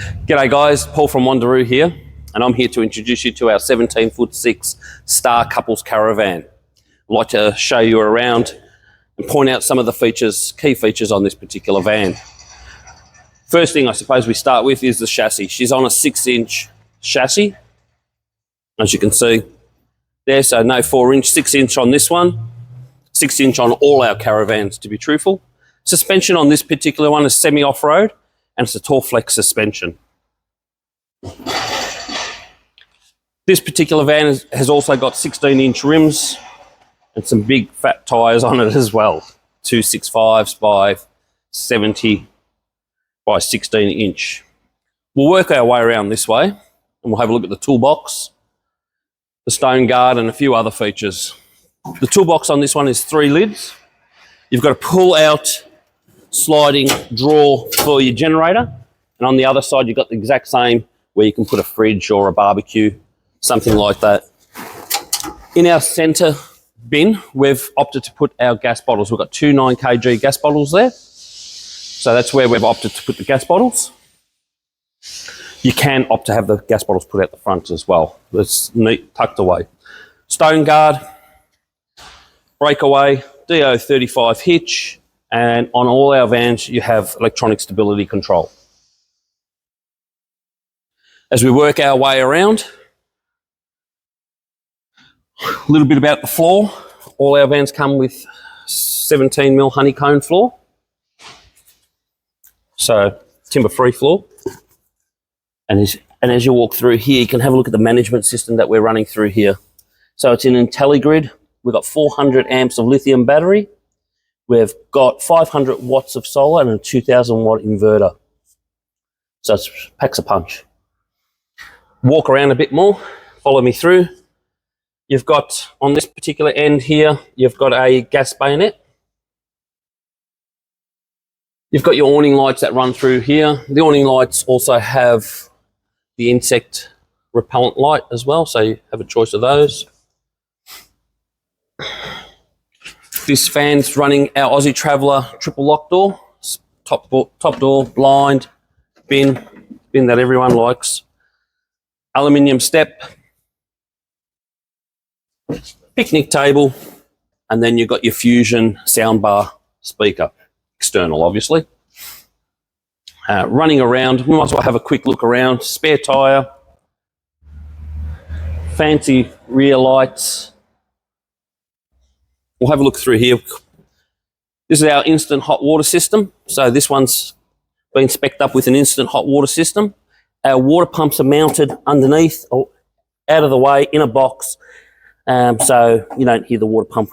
G'day guys, Paul from Wonder Roo here, and I'm here to introduce you to our 17'6" Star Couples Caravan. I'd like to show you around and point out some of the key features on this particular van. First thing I suppose we start with is the chassis. She's on a 6-inch chassis, as you can see there, so no 4-inch, 6-inch on this one, 6-inch on all our Caravans to be truthful. Suspension on this particular one is semi-off-road, and it's a Torflex suspension. This particular van has also got 16-inch rims and some big fat tyres on it as well. 265s by 70 by 16-inch. We'll work our way around this way and we'll have a look at the toolbox, the stone guard and a few other features. The toolbox on this one is 3 lids. You've got a pull out sliding drawer for your generator, and on the other side you've got the exact same where you can put a fridge or a barbecue, something like that. In our centre bin we've opted to put our gas bottles. We've got 2 9 kg gas bottles there, so that's where we've opted to put the gas bottles. You can opt to have the gas bottles put out the front as well. It's neat, tucked away. Stone guard, breakaway, DO35 hitch, and on all our vans you have electronic stability control. As we work our way around, a little bit about the floor. All our vans come with 17mm honeycomb floor, so timber-free floor. And as you walk through here, you can have a look at the management system that we're running through here. So it's an Intelli-Grid. We've got 400 amps of lithium battery. We've got 500 watts of solar and a 2000 watt inverter. So it packs a punch. Walk around a bit more, follow me through. You've got, on this particular end here, you've got a gas bayonet. You've got your awning lights that run through here. The awning lights also have the insect repellent light as well, so you have a choice of those. This van's running our Aussie Traveller triple lock door, top door, blind, bin that everyone likes. Aluminium step, picnic table, and then you've got your Fusion soundbar speaker, external obviously. Running around, we might as well have a quick look around. Spare tyre, fancy rear lights. We'll have a look through here. This is our instant hot water system. So this one's been spec'd up with an instant hot water system. Our water pumps are mounted underneath or out of the way in a box. So you don't hear the water pump,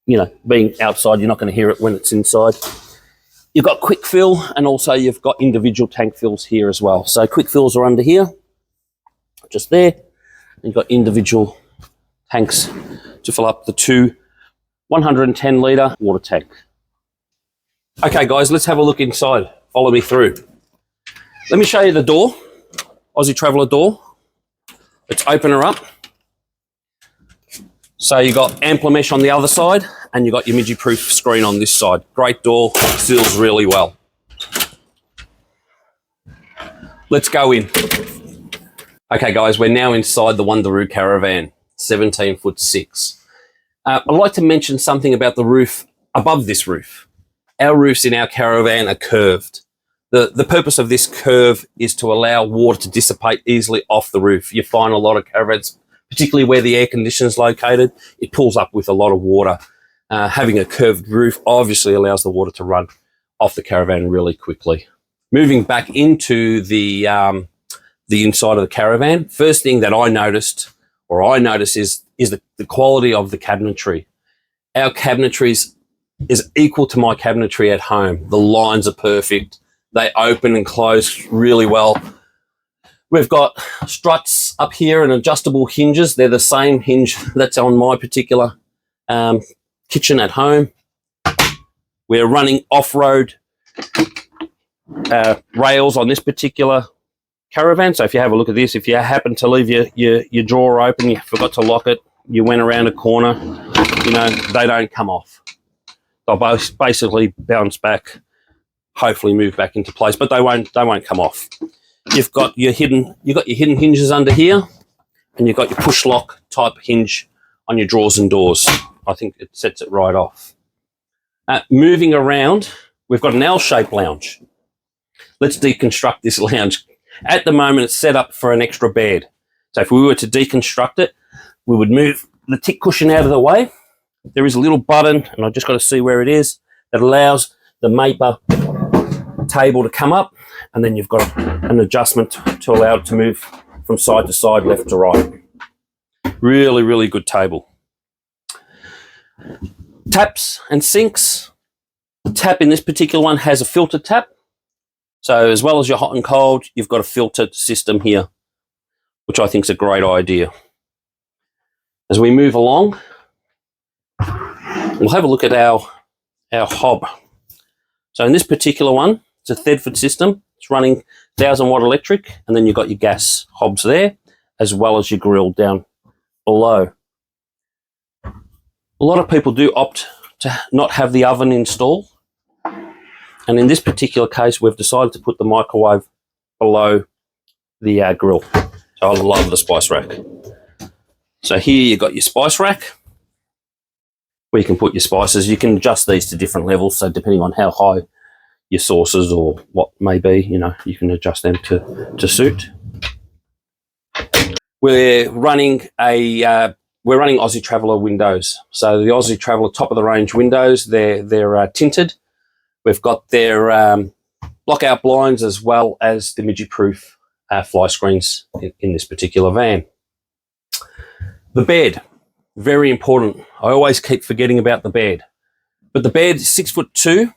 being outside. You're not going to hear it when it's inside. You've got quick fill, and also you've got individual tank fills here as well. So quick fills are under here, just there. And you've got individual tanks to fill up the 2 110 litre water tank. Okay guys, let's have a look inside. Follow me through. Let me show you the door, Aussie Traveller door. Let's open her up. So you've got ampler mesh on the other side, and you've got your midgie-proof screen on this side. Great door, seals really well. Let's go in. Okay guys, we're now inside the Wonder Roo Caravan, 17'6". I'd like to mention something about the roof above this roof. Our roofs in our Caravan are curved. The purpose of this curve is to allow water to dissipate easily off the roof. You find a lot of Caravans, particularly where the air conditioner is located, it pulls up with a lot of water. Having a curved roof obviously allows the water to run off the Caravan really quickly. Moving back into the inside of the Caravan, first thing that I notice is the quality of the cabinetry. Our cabinetry is equal to my cabinetry at home. The lines are perfect. They open and close really well. We've got struts up here and adjustable hinges. They're the same hinge that's on my particular kitchen at home. We're running off-road rails on this particular Caravan. So if you have a look at this, if you happen to leave your drawer open, you forgot to lock it, you went around a corner, they don't come off. They'll basically bounce back hopefully move back into place, but they won't come off. You've got your hidden hinges under here, and you've got your push lock type hinge on your drawers and doors. I think it sets it right off. Moving around, we've got an L-shaped lounge. Let's deconstruct this lounge. At the moment, it's set up for an extra bed. So if we were to deconstruct it, we would move the tick cushion out of the way. There is a little button, and I've just got to see where it is, that allows the Maper table to come up, and then you've got an adjustment to allow it to move from side to side, left to right. Really, really good table. Taps and sinks. The tap in this particular one has a filter tap. So as well as your hot and cold, you've got a filtered system here, which I think is a great idea. As we move along, we'll have a look at our hob. So in this particular one, it's a Thedford system. It's running 1000-watt electric, and then you've got your gas hobs there, as well as your grill down below. A lot of people do opt to not have the oven installed, and in this particular case, we've decided to put the microwave below the grill. So I love the spice rack. So here you've got your spice rack, where you can put your spices. You can adjust these to different levels, so depending on how high your sauces or what may be, you know, you can adjust them to suit. We're running Aussie Traveller windows. So the Aussie Traveller top of the range windows, they're tinted. We've got their blockout blinds as well as the midget proof fly screens in this particular van. The bed, very important. I always keep forgetting about the bed. But the bed is 6'2"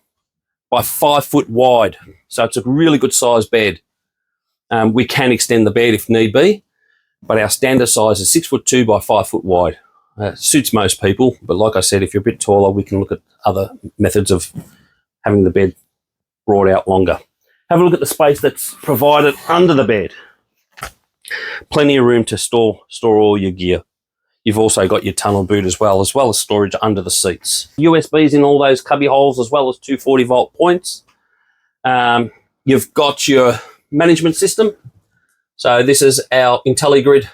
by 5 foot wide. So it's a really good size bed. We can extend the bed if need be, but our standard size is 6'2" by 5 foot wide. Suits most people, but like I said, if you're a bit taller, we can look at other methods of having the bed brought out longer. Have a look at the space that's provided under the bed. Plenty of room to store all your gear. You've also got your tunnel boot as well as storage under the seats. USBs in all those cubby holes, as well as 240-volt points. You've got your management system. So this is our Intelli-Grid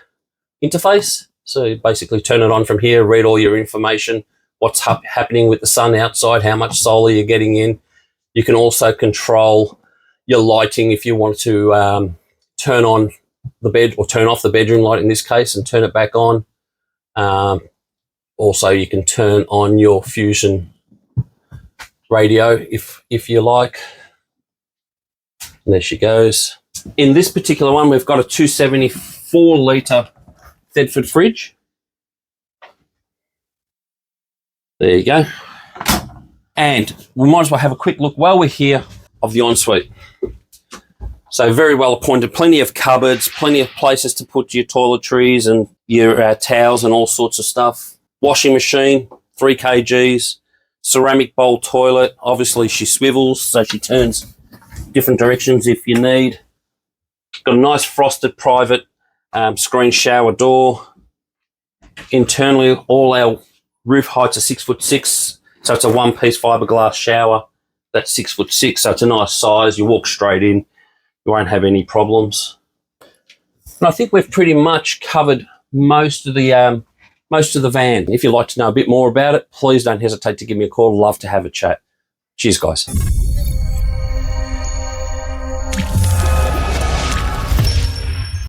interface. So you basically turn it on from here, read all your information, what's happening with the sun outside, how much solar you're getting in. You can also control your lighting if you want to turn on the bed or turn off the bedroom light in this case and turn it back on. Also, you can turn on your Fusion radio if you like. And there she goes. In this particular one, we've got a 274-litre Thedford fridge. There you go. And we might as well have a quick look while we're here of the ensuite. So very well appointed, plenty of cupboards, plenty of places to put your toiletries and your towels and all sorts of stuff. Washing machine, 3 kgs, ceramic bowl toilet. Obviously she swivels, so she turns different directions if you need. Got a nice frosted private screen shower door. Internally, all our roof heights are 6'6", so it's a one-piece fiberglass shower. That's 6'6", so it's a nice size. You walk straight in. You won't have any problems. And I think we've pretty much covered most of the van. If you'd like to know a bit more about it, please don't hesitate to give me a call. Love to have a chat. Cheers, guys.